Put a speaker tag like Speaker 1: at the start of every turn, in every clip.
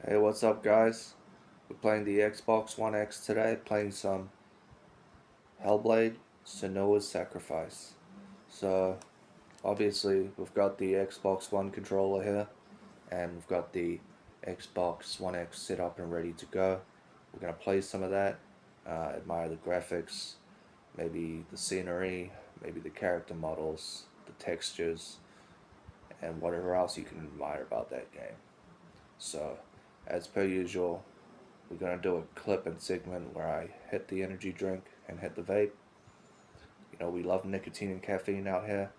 Speaker 1: Hey, what's up, guys? We're playing the Xbox One X today, playing some Hellblade, Senua's Sacrifice. So, obviously, we've got the Xbox One controller here, and we've got the Xbox One X set up and ready to go. We're going to play some of that, admire the graphics, maybe the scenery, maybe the character models, the textures, and whatever else you can admire about that game. So, as per usual, we're going to do a clip and segment where I hit the energy drink and hit the vape. You know, we love nicotine and caffeine out here.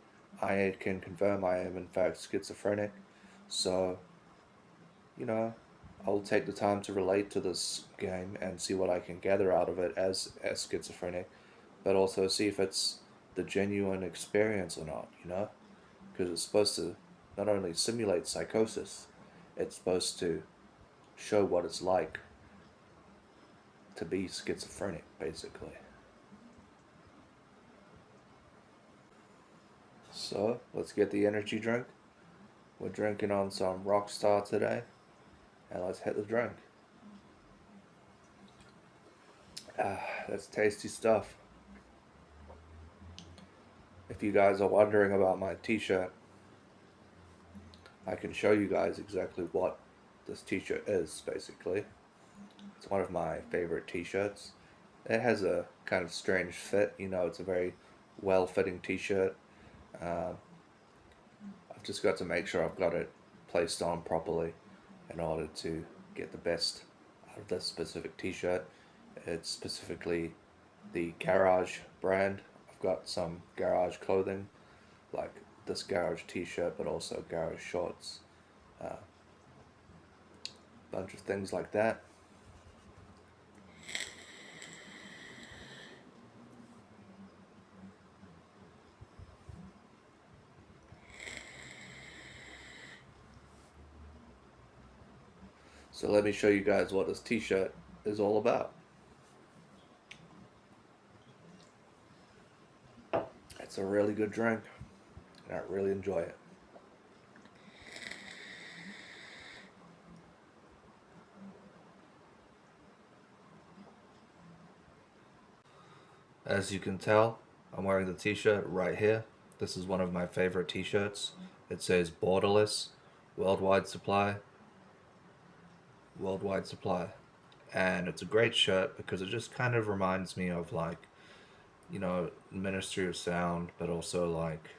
Speaker 1: I can confirm I am, in fact, schizophrenic. So, you know, I'll take the time to relate to this game and see what I can gather out of it as schizophrenic, but also see if it's the genuine experience or not, you know? Because it's supposed to not only simulate psychosis, it's supposed to show what it's like to be schizophrenic, basically. So, let's get the energy drink. We're drinking on some Rockstar today, and let's hit the drink. That's tasty stuff. If you guys are wondering about my t-shirt, I can show you guys exactly what this t-shirt is, basically. It's one of my favorite t-shirts. It has a kind of strange fit, you know, it's a very well-fitting t-shirt. Uh, I've just got to make sure I've got it placed on properly in order to get the best out of this specific t-shirt. It's specifically the Garage brand. I've got some Garage clothing, like this Garage t-shirt, but also Garage shorts. A bunch of things like that. So let me show you guys what this t-shirt is all about. It's a really good drink, and I really enjoy it. As you can tell, I'm wearing the t-shirt right here. This is one of my favorite t-shirts. It says borderless, worldwide supply, worldwide supply. And it's a great shirt because it just kind of reminds me of, like, you know, Ministry of Sound, but also like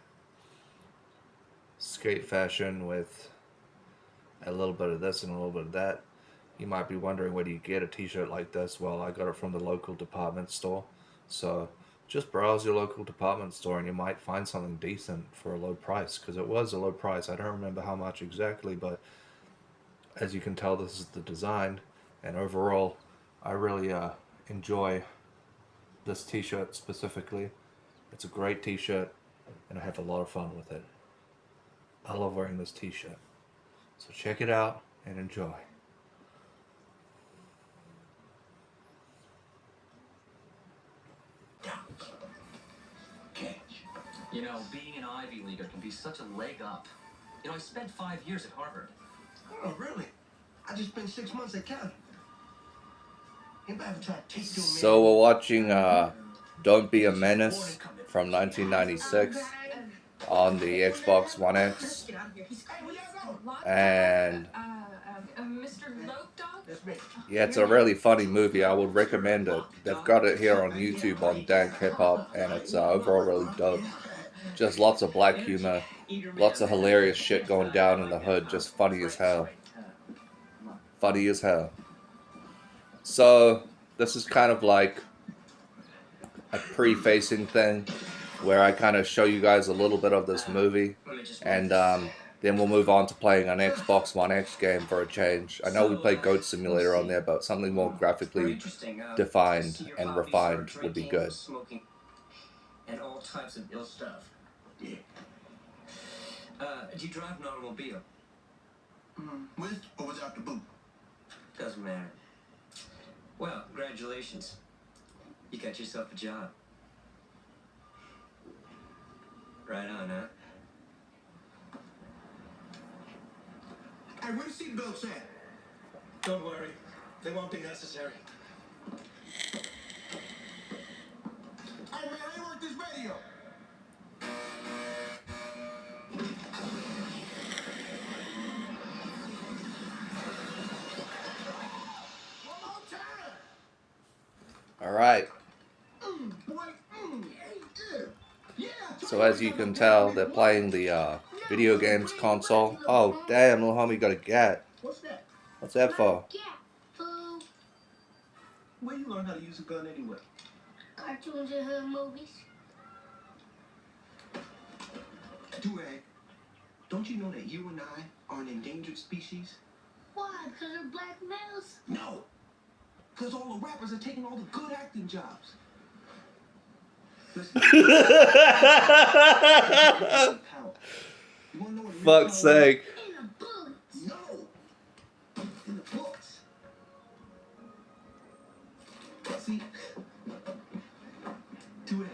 Speaker 1: skate fashion with a little bit of this and a little bit of that. You might be wondering, where do you get a t-shirt like this? Well, I got it from the local department store. So just browse your local department store and you might find something decent for a low price, because it was a low price. I don't remember how much exactly, but as you can tell, this is the design. And overall, I really enjoy this t-shirt specifically. It's a great t-shirt and I have a lot of fun with it. I love wearing this t-shirt. So check it out and enjoy.
Speaker 2: Okay. You know, being an Ivy Leaguer can be such a leg up. You know, I spent 5 years at Harvard.
Speaker 3: Oh, really? I just spent 6 months at Cal. Anybody ever try to take your man?
Speaker 1: So we're watching Don't Be a Menace from 1996 on the Xbox One X. And
Speaker 4: Mr. Lope Dog?
Speaker 3: That's me.
Speaker 1: yeah, it's a really funny movie. I would recommend it. They've got it here on YouTube on Dank Hip Hop, and it's overall really dope. Just lots of black humor, lots of hilarious shit going down in the hood, just funny as hell. Funny as hell. So, this is kind of like a pre-facing thing where I kind of show you guys a little bit of this movie, and then we'll move on to playing an Xbox One X game for a change. I know we played Goat Simulator on there, but something more graphically defined and refined would be good.
Speaker 2: Smoking, and all types of ill stuff.
Speaker 3: Yeah.
Speaker 2: Do you drive an automobile?
Speaker 3: With or without the boot?
Speaker 2: Doesn't matter. Well, congratulations. You got yourself a job. Right on, huh?
Speaker 3: Hey, where the seatbelts at? Don't worry. They won't be necessary. Hey, man, I work this radio. One more time.
Speaker 1: All right.
Speaker 3: Boy, yeah. Yeah.
Speaker 1: So as you can tell, they're playing the video games console. Oh, damn, little homie got a gat.
Speaker 3: What's that?
Speaker 1: What's that for?
Speaker 3: Where you learn how to use a gun anyway?
Speaker 5: Cartoons and hood movies.
Speaker 3: Do-rag, don't you know that you and I are an endangered species?
Speaker 5: Why? Because they're black males?
Speaker 3: No. Because all the rappers are taking all the good acting jobs. Listen. You wanna know what real
Speaker 1: Fuck's
Speaker 3: power is?
Speaker 1: sake.
Speaker 5: In a bullet.
Speaker 3: No. In the books. See? Do-rag,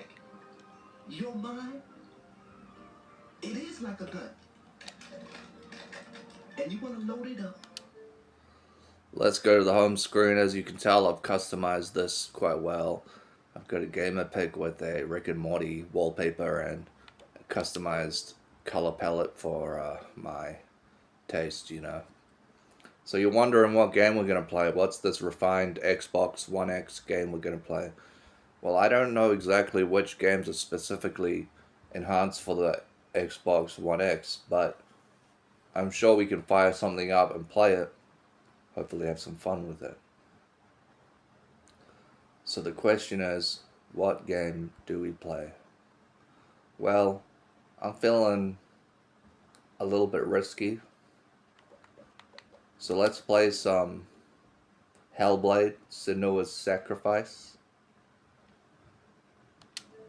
Speaker 3: your mind, it is like a gun. And you want to load it up.
Speaker 1: Let's go to the home screen. As you can tell, I've customized this quite well. I've got a gamer pick with a Rick and Morty wallpaper and a customized color palette for my taste, you know. So you're wondering what game we're going to play. What's this refined Xbox One X game we're going to play? Well, I don't know exactly which games are specifically enhanced for the Xbox One X, but I'm sure we can fire something up and play it. Hopefully have some fun with it. So the question is, what game do we play? Well, I'm feeling a little bit risky. So let's play some Hellblade, Senua's Sacrifice.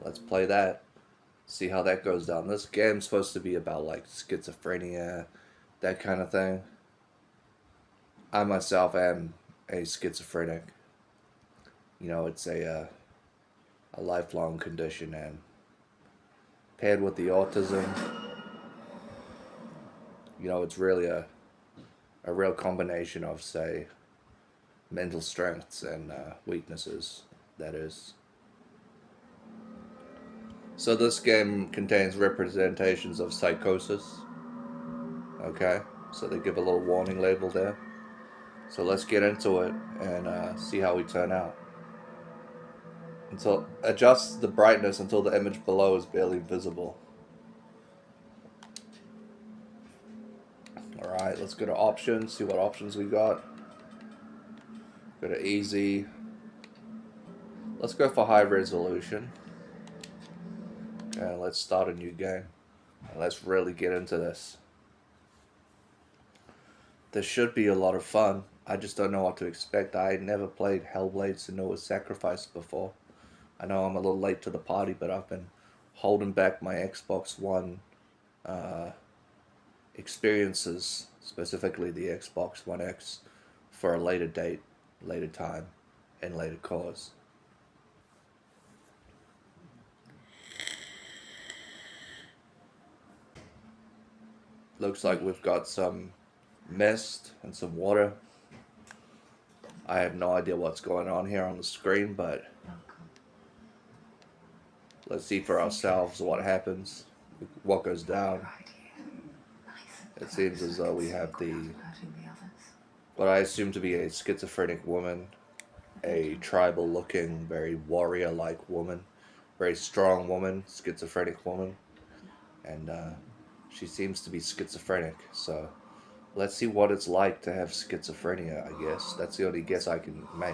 Speaker 1: Let's play that. See how that goes down. This game's supposed to be about like schizophrenia, that kind of thing. I myself am a schizophrenic. You know, it's a lifelong condition, and paired with the autism, you know, it's really a real combination of, say, mental strengths and weaknesses, that is. So this game contains representations of psychosis. Okay, so they give a little warning label there. So let's get into it and see how we turn out. Adjust the brightness until the image below is barely visible. Alright, let's go to options, see what options we got. Go to easy. Let's go for high resolution. Okay, let's start a new game. And let's really get into this. This should be a lot of fun. I just don't know what to expect. I never played Hellblade Senua's Sacrifice before. I know I'm a little late to the party, but I've been holding back my Xbox One experiences, specifically the Xbox One X, for a later date, later time, and later cause. Looks like we've got some mist and some water. I have no idea what's going on here on the screen, but let's see for ourselves what happens, what goes down. It seems as though we have what I assume to be a schizophrenic woman, a tribal looking, very warrior like woman, very strong woman, schizophrenic woman, and she seems to be schizophrenic, so let's see what it's like to have schizophrenia, I guess. That's the only guess I can make.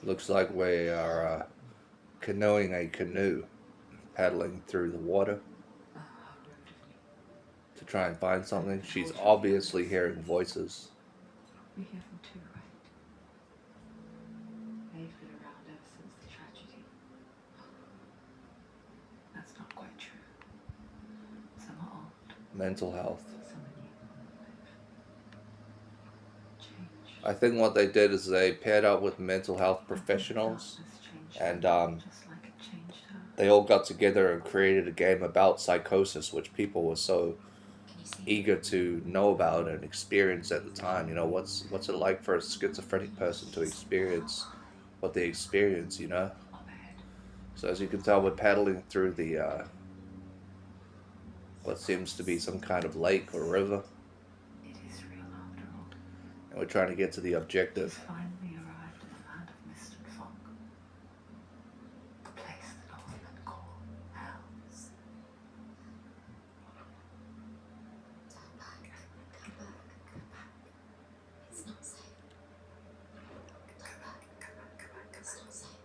Speaker 1: Looks like we are canoeing a canoe, paddling through the water to try and find something. She's obviously hearing voices.
Speaker 6: We hear them too, right? They've been around ever since the tragedy. That's not quite true. Some are old,
Speaker 1: Mental health.
Speaker 6: some are new. Change.
Speaker 1: I think what they did is they paired up with mental health professionals,
Speaker 6: Darkness changed
Speaker 1: and
Speaker 6: them, just like it changed her.
Speaker 1: they all got together and created a game about psychosis, which people were so eager to know about and experience at the time. You know, what's it like for a schizophrenic person to experience what they experience, you know?
Speaker 6: Up ahead.
Speaker 1: So as you can tell, we're paddling through the what seems to be some kind of lake or river,
Speaker 6: It is real after all.
Speaker 1: and we're trying to get to the
Speaker 6: We've
Speaker 1: objective.
Speaker 6: finally arrived in the land of mist and fog. The place that all men call hell.
Speaker 5: Turn back. Come back. Go back. It's not safe. Go back. It's not safe.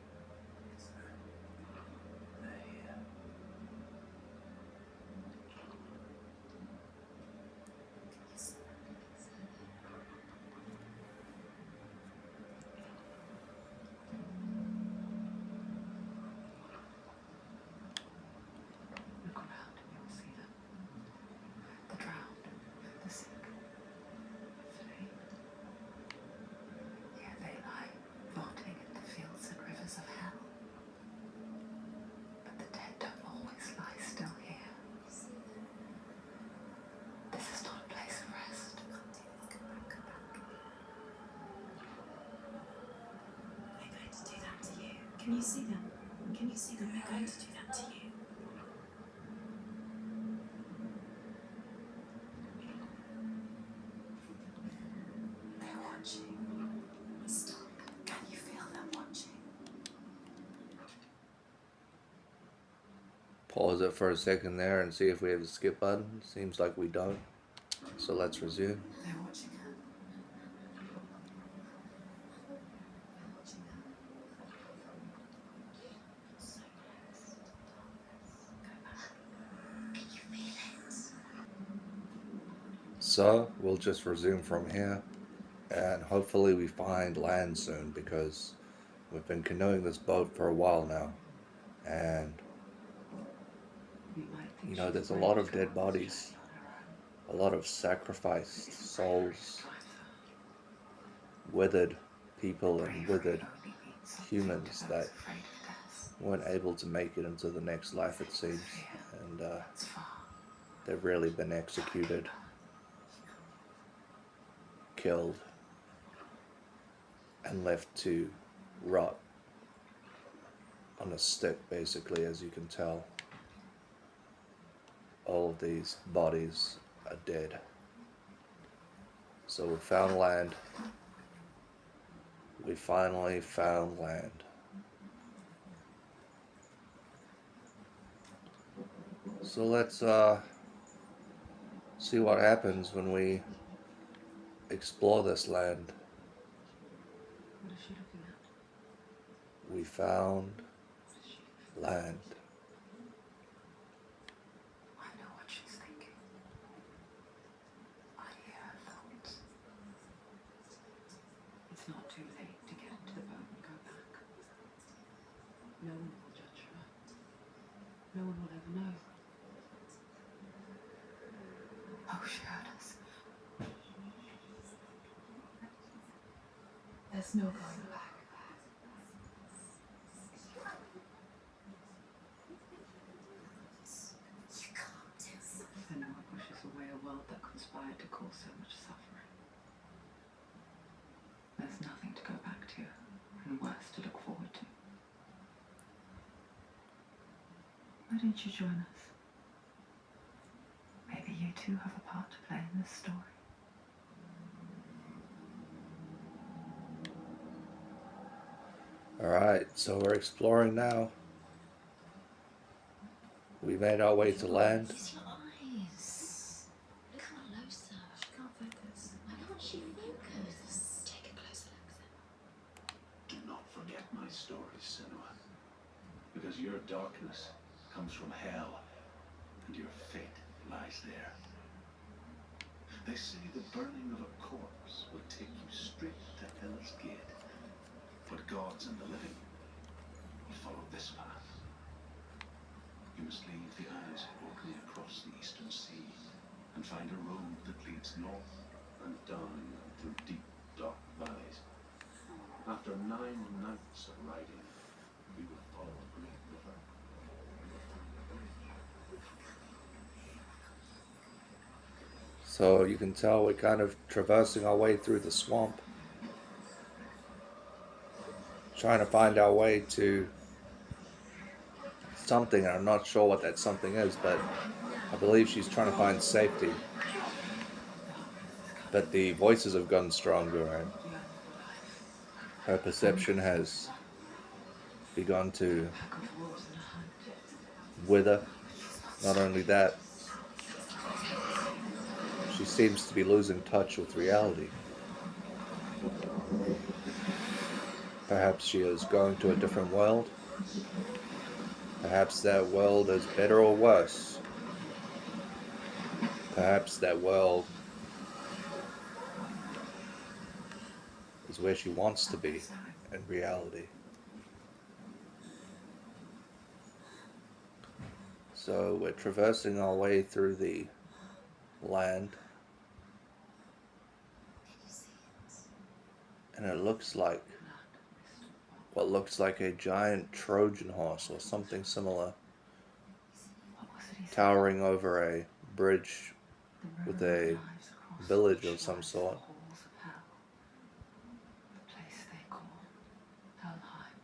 Speaker 6: Look around and you'll see them. The drowned, the sick, the fleeing. Here they lie, rotting in the fields and rivers of hell. But the dead don't always lie still here. This is not a place of rest.
Speaker 5: Go back. They're going to do that to you. Can you see them? Can you see them? They're going to do that to you. They're watching. Stop. Can you feel them watching?
Speaker 1: Pause it for a second there and see if we have the skip button. Seems like we don't. So let's resume.
Speaker 6: They're watching her.
Speaker 5: They're watching her. So close. Go back. Can you feel it?
Speaker 1: So we'll just resume from here, and hopefully we find land soon, because we've been canoeing this boat for a while now, and
Speaker 6: You might think
Speaker 1: you know,
Speaker 6: she's
Speaker 1: there's a
Speaker 6: brave
Speaker 1: lot of
Speaker 6: to
Speaker 1: dead
Speaker 6: go on this
Speaker 1: bodies,
Speaker 6: journey on her
Speaker 1: a
Speaker 6: own.
Speaker 1: lot of sacrificed
Speaker 6: It's
Speaker 1: souls,
Speaker 6: drives her.
Speaker 1: withered people and
Speaker 6: Bravery
Speaker 1: withered
Speaker 6: only means something
Speaker 1: humans
Speaker 6: to
Speaker 1: that
Speaker 6: those afraid of death.
Speaker 1: weren't able to make it into the next life, it seems, and
Speaker 6: That's far.
Speaker 1: they've really been executed, killed, and left to rot on a stick, basically. As you can tell, all of these bodies are dead. So we found land. We finally found land. So let's see what happens when we explore this land.
Speaker 6: What is she looking at?
Speaker 1: We found
Speaker 6: What is she?
Speaker 1: land.
Speaker 6: I know what she's thinking. I hear her thoughts. It's not too late to get into the boat and go back. No one will judge her. No one will ever know. Oh, she heard us. There's no going back.
Speaker 5: You can't do something.
Speaker 6: Senua pushes away a world that conspired to cause so much suffering. There's nothing to go back to, and worse to look forward to. Why don't you join us? Maybe you too have a part to play in this story.
Speaker 1: Alright, so we're exploring now. We made our way to land.
Speaker 5: Use your eyes. Come closer. She can't focus. Why can't she focus? Take a closer look then.
Speaker 7: Do not forget my story, Senua. Because your darkness comes from hell, and your fate lies there. They say the burning of a corpse will take you straight to Hell's Gate. But gods and the living will follow this path. You must leave the Isles of Orkney across the eastern sea and find a road that leads north and down through deep, dark valleys. After 9 nights of riding, we will follow a great river. We will find a bridge.
Speaker 1: So you can tell we're kind of traversing our way through the swamp, trying to find our way to something. I'm not sure what that something is, but I believe she's trying to find safety. But the voices have gotten stronger and her perception has begun to wither. Not only that, she seems to be losing touch with reality. Perhaps she is going to a different world. Perhaps that world is better or worse. Perhaps that world is where she wants to be in reality. So we're traversing our way through the land, and it looks like what looks like a giant Trojan horse or something similar, towering over a bridge with a village of some sort.
Speaker 6: The place they call Helheim.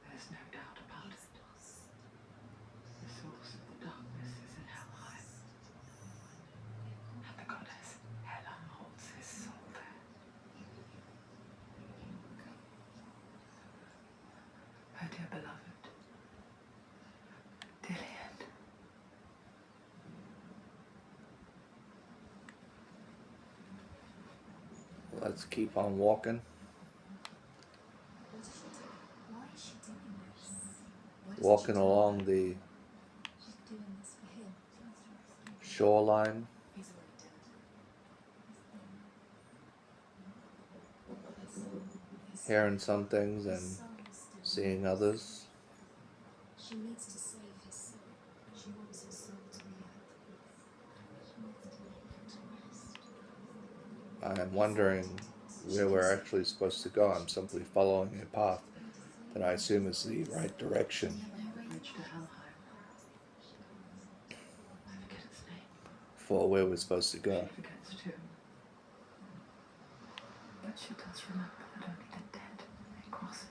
Speaker 6: There's no doubt about it. The source of the darkness is in Helheim. And the goddess Hela holds his soul there. Her dear beloved, Dillian.
Speaker 1: Let's keep on walking.
Speaker 5: Why is she doing this? Why is
Speaker 1: Walking
Speaker 5: she
Speaker 1: along the
Speaker 5: She's doing this for him.
Speaker 1: shoreline,
Speaker 6: He's already dead.
Speaker 1: hearing some things and seeing others.
Speaker 5: She needs to save his soul. She wants his soul to be at peace. She needs to lay him to rest.
Speaker 1: I am wondering where we're actually supposed to go. I'm simply following a path that I assume is the right direction.
Speaker 6: The bridge to Helheim. I forget its name.
Speaker 1: For where we're supposed to go.
Speaker 6: She forgets too. But she does remember that only the dead may cross it.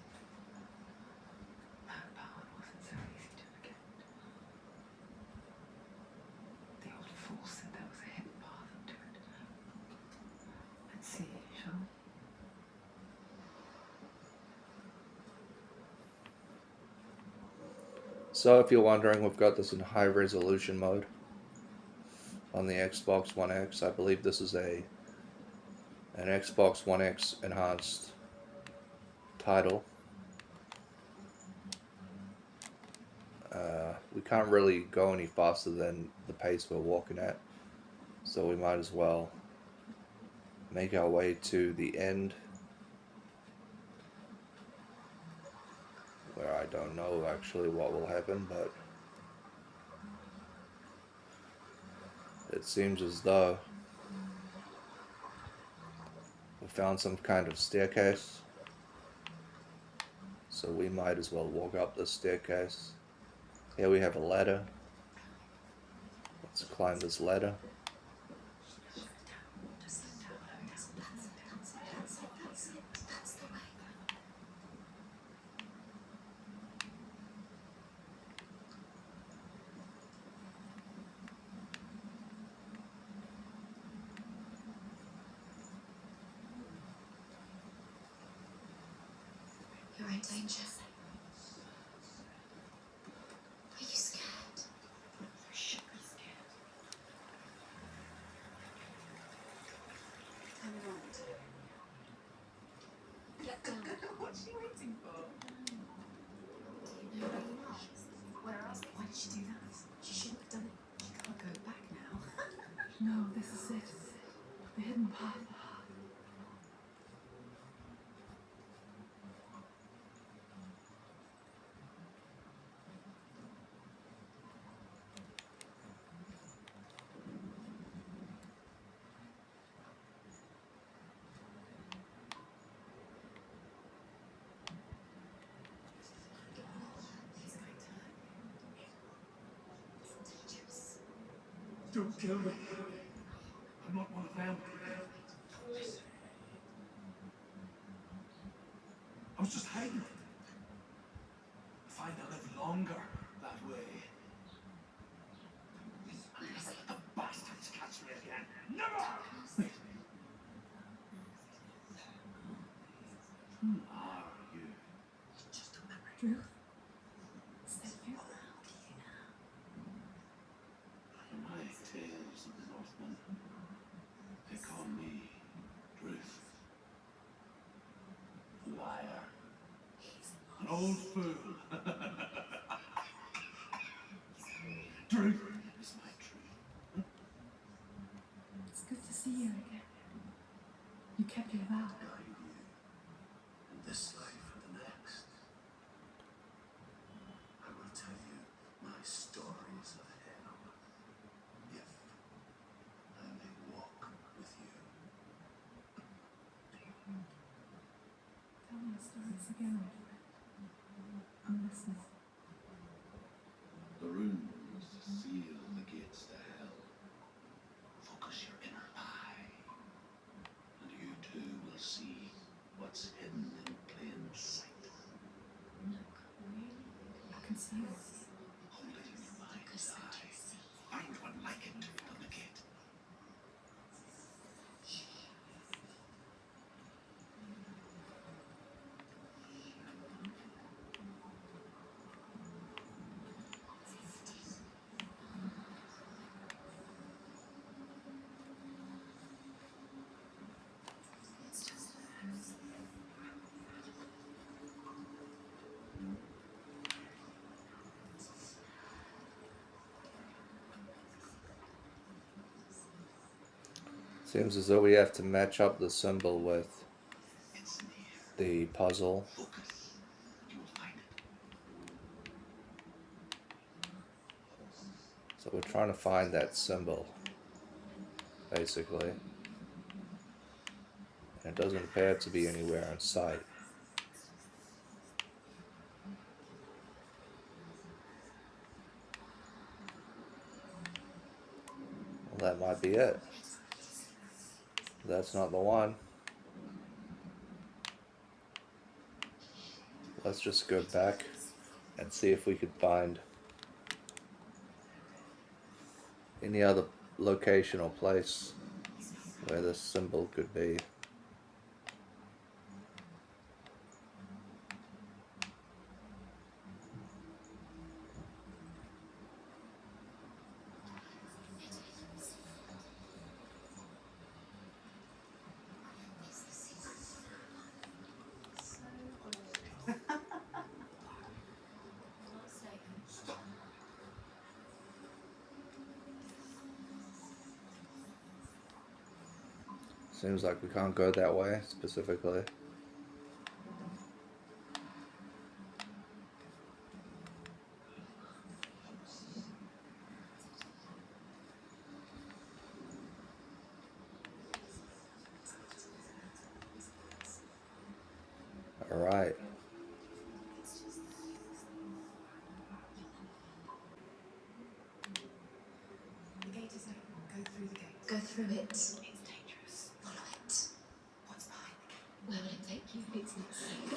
Speaker 6: That power wasn't so easy to forget. The old fool said there was a hidden path up to it. Let's see, shall we?
Speaker 1: So if you're wondering, we've got this in high resolution mode on the Xbox One X. I believe this is an Xbox One X enhanced title. We can't really go any faster than the pace we're walking at, so we might as well make our way to the end, where I don't know actually what will happen, but it seems as though we found some kind of staircase, so we might as well walk up the staircase. Here we have a ladder. Let's climb this ladder.
Speaker 5: That's the way. danger. Are you scared?
Speaker 6: You should be scared. Turn around.
Speaker 5: Get down.
Speaker 6: What's she waiting for?
Speaker 5: Do you know where you are?
Speaker 6: Where else? Why did she do that?
Speaker 5: She shouldn't have done it.
Speaker 6: She can't go back now. No, this is it. The hidden path. He's going to hurt you.
Speaker 5: It's dangerous.
Speaker 3: Don't kill me. I'm not one of them.
Speaker 5: Listen.
Speaker 3: I was just hiding. Find I live longer that way. Unless the bastards catch me again. Never! Who are you?
Speaker 5: Just remember.
Speaker 6: Ruth? Is that you?
Speaker 7: My tales of the Northmen. They call me Ruth. Liar. An old fool. Truth is my truth.
Speaker 6: It's good to see you again. You kept your vow.
Speaker 3: Guide you in this life and the next. I will tell you my stories of hell. If I may walk with you.
Speaker 6: Tell me your stories again, my friend. I'm listening.
Speaker 7: The runes seal the gates to hell. Focus your inner eye, and you too will see what's hidden in plain sight.
Speaker 5: Look, really?
Speaker 6: I can see this.
Speaker 7: Hold it in your mind's
Speaker 5: Focus and
Speaker 7: eye.
Speaker 5: you see.
Speaker 7: Find one like it on the gate.
Speaker 5: It's just
Speaker 1: Seems as though we have to match up the symbol with
Speaker 7: It's near.
Speaker 1: the puzzle.
Speaker 7: Focus. You will find it.
Speaker 1: So we're trying to find that symbol, basically. And it doesn't appear to be anywhere in sight. Well, that might be it. That's not the one. Let's just go back and see if we could find any other location or place where this symbol could be.
Speaker 5: not safe.
Speaker 1: Seems like we can't go that way specifically. All right.
Speaker 6: The gate is open. Go through the gate.
Speaker 5: Go through it.
Speaker 6: It's dangerous.
Speaker 5: Follow it.
Speaker 6: What's behind the gate?
Speaker 5: Where will it take you? It's not safe.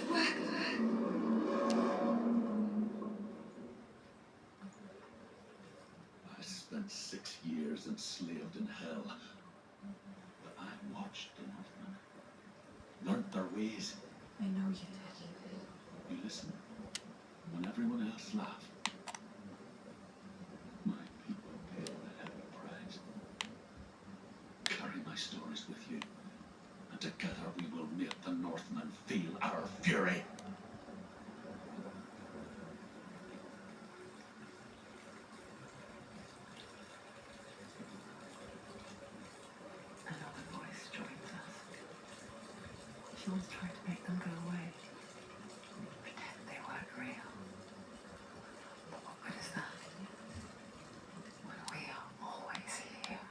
Speaker 7: I spent 6 years enslaved in hell. But I watched the Northmen. Learned their ways.
Speaker 6: I know you did.
Speaker 7: You listen fury.
Speaker 6: Another voice joins us. She was trying to make them go away. Pretend they weren't real. But what good is that? When we are always here.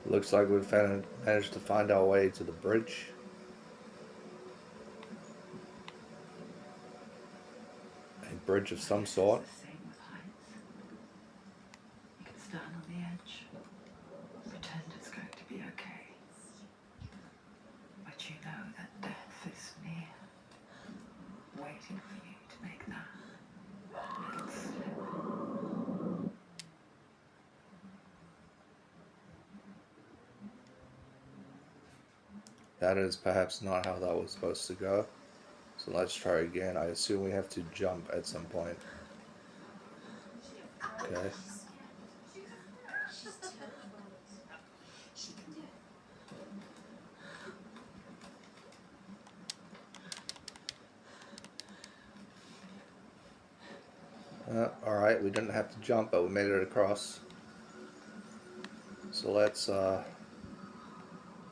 Speaker 1: Looks like we've managed to find our way to the bridge. A bridge of some sort.
Speaker 6: It's the same with heights. You can stand on the edge, pretend it's going to be okay. But you know that death is near, waiting for you to make that little slip.
Speaker 1: That is perhaps not how that was supposed to go. So let's try again. I assume we have to jump at some point. Okay.
Speaker 5: She's terrified. She can do it.
Speaker 1: Alright, we didn't have to jump, but we made it across. So let's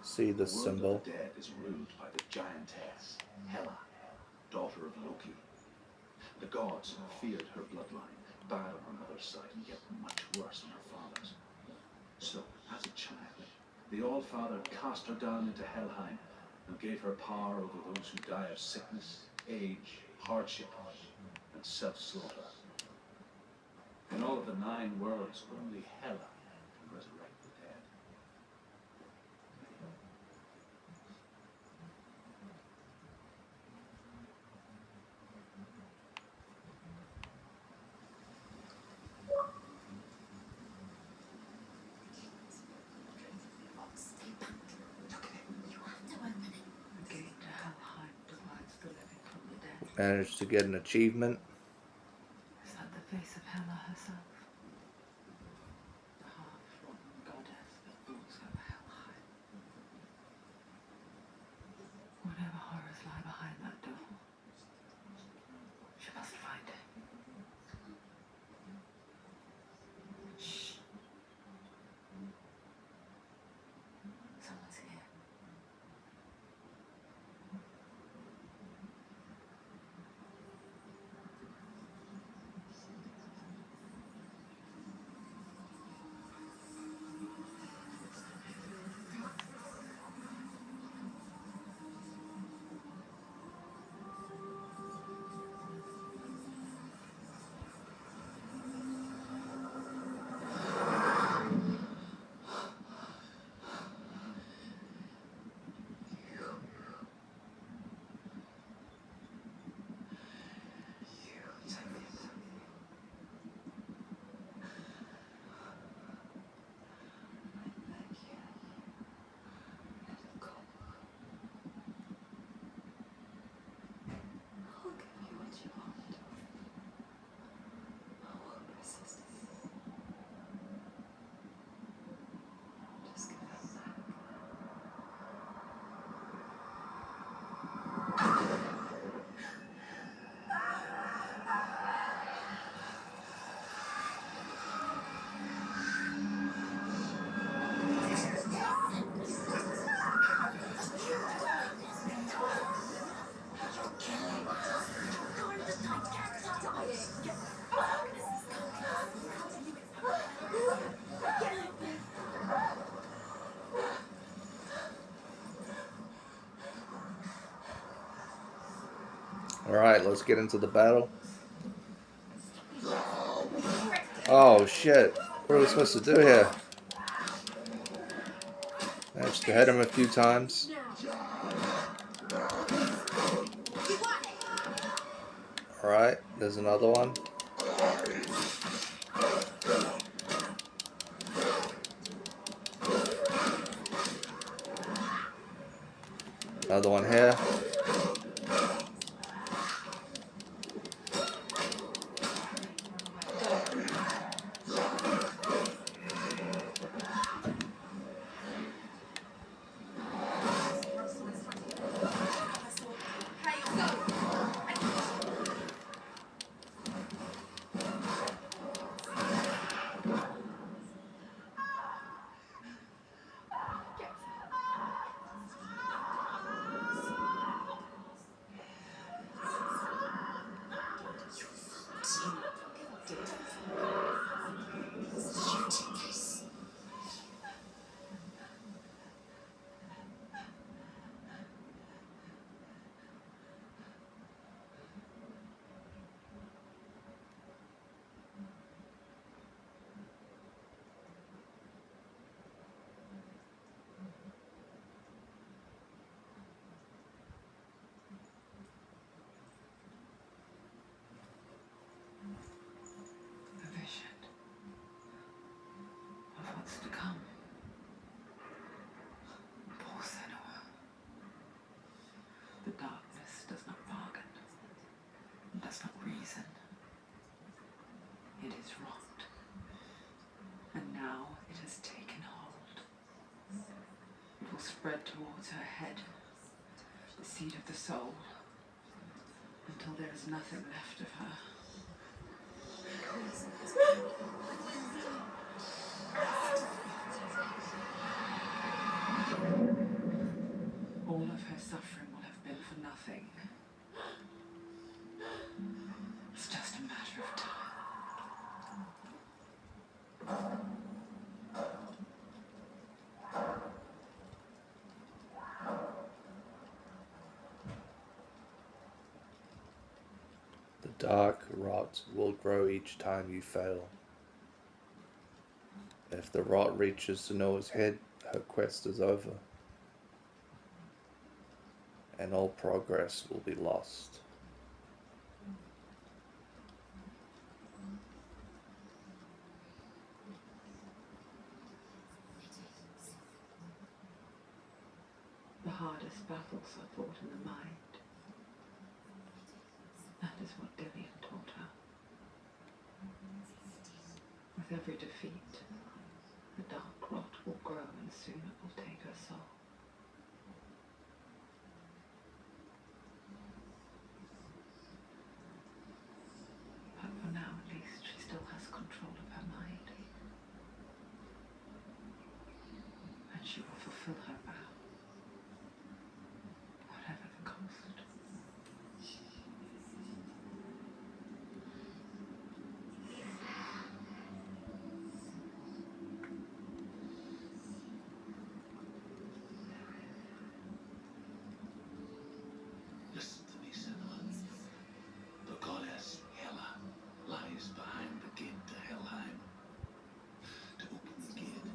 Speaker 1: see the
Speaker 7: The world
Speaker 1: symbol.
Speaker 7: of the dead is ruled by the giantess, Hela, daughter of Loki. The gods feared her bloodline, bad on her mother's side, and yet much worse on her father's. So, as a child, the All-Father cast her down into Helheim and gave her power over those who die of sickness, age, hardship, and self-slaughter. In all of the 9 worlds, only Hela can resurrect the dead.
Speaker 5: Stay back. Look at it. You have to open it.
Speaker 6: The gate to Helheim divides the living from the dead.
Speaker 1: Managed to get an achievement.
Speaker 6: Is that the face of Hela herself? The half-rotten goddess that rules over Helheim. Whatever horrors lie behind that door, she must find it. Shh. Someone's here.
Speaker 5: I'll give you what you want. I won't resist it. Just give it back.
Speaker 1: Alright, let's get into the battle. Oh shit. What are we supposed to do here? Managed to hit him a few times. Alright, there's another one. Another one here.
Speaker 6: what's to come. Poor Senua. The darkness does not bargain, does not reason. It is wrought, and now it has taken hold. It will spread towards her head, the seed of the soul, until there is nothing left of her. All of her suffering will have been for nothing. It's just a matter of time.
Speaker 1: The dark rot will grow each time you fail. If the rot reaches Senua's head, her quest is over, and all progress will be lost.
Speaker 6: The hardest battles are fought in the mind. That is what Devian taught her. With every defeat, the dark rot will grow and soon it will take her soul. But for now, at least, she still has control of her mind. And she will fulfill her vow, whatever the cost.
Speaker 7: Listen to me, Senua. The goddess Hela lies behind the gate to Helheim. To open the gate,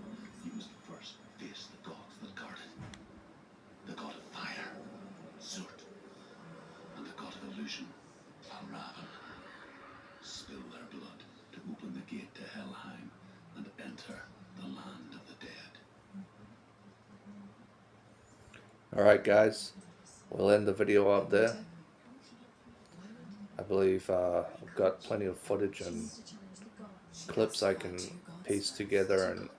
Speaker 7: you must first face the gods that guard it. The god of fire, Zurt, and the god of illusion, Valravan. Spill their blood to open the gate to Helheim and enter the land of the dead.
Speaker 1: Alright guys, we'll end the video up there. I believe I've got plenty of footage and clips I can piece together and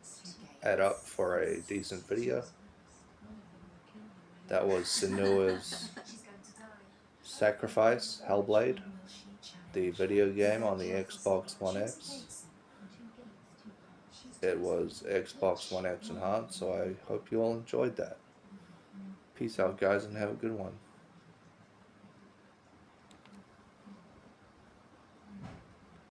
Speaker 1: add up for a decent video. That was Senua's Sacrifice, Hellblade, the video game on the Xbox One X. It was Xbox One X enhanced, so I hope you all enjoyed that. Peace out guys and have a good one.